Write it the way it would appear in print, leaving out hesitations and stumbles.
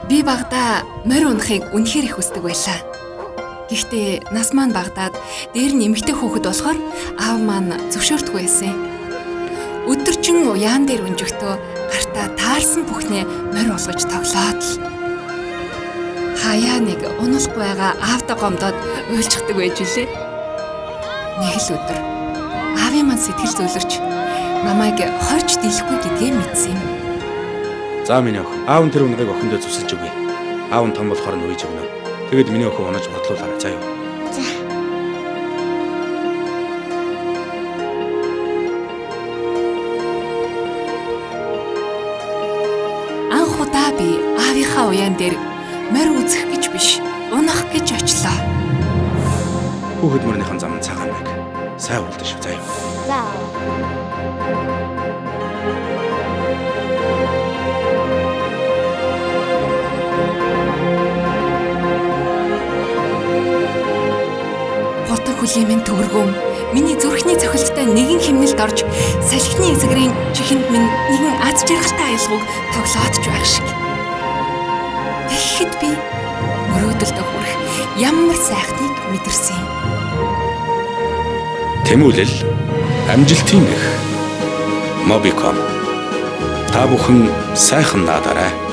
Би багада морь унахыг үнэхээр их хүсдэг байлаа. Гэхдээ нас маань багадаад дээр нь эмэгтэй хүүхэд болохоор аав маань зөвшөөрдөггүй байсан. Өдөржин уяан дээр унжигтөө гартаа таарсан бүхнээ морь уулгаж тоглоод л. Хаяа нэг унахгүй байгаа аавда гомдоод уйлчихдаг байж үлээ. Нэг л өдөр аавын маань сэтгэл зөөлрч намайг хорж дийлэхгүй гэдгээ мэдсэн юм. За миний охин, аав нь тэр унагыг охиндоо зүсэлж өгье. Аав нь том болохоор нь үйж өгнө. Тэгэд миний охин унаж бодлуулаарай. За юу. За. Анх удаа би аавынхаа уяан дээр морь үзэх гэж биш, унах гэж очлоо. Хүүхэд мөрнийхэн зам нь цагаан байг. Сайн уралдаа шүү. За юу. За. Хотог хүлийн минь төвөргөм. Миний зүрхний цохилттой нэгэн хэмнэлд орж салхины эсгэрийн чихэнд минь нэгэн аз жаргалтай аялгауг тоглоодч байх шиг. Тэгэхэд би мөрөөдөлдөө хүрэх ямар сайхныг мэдэрсэн юм. Тэмүүлэл амжилтын эх Mobicom. Та бүхэн сайхан наадаарай.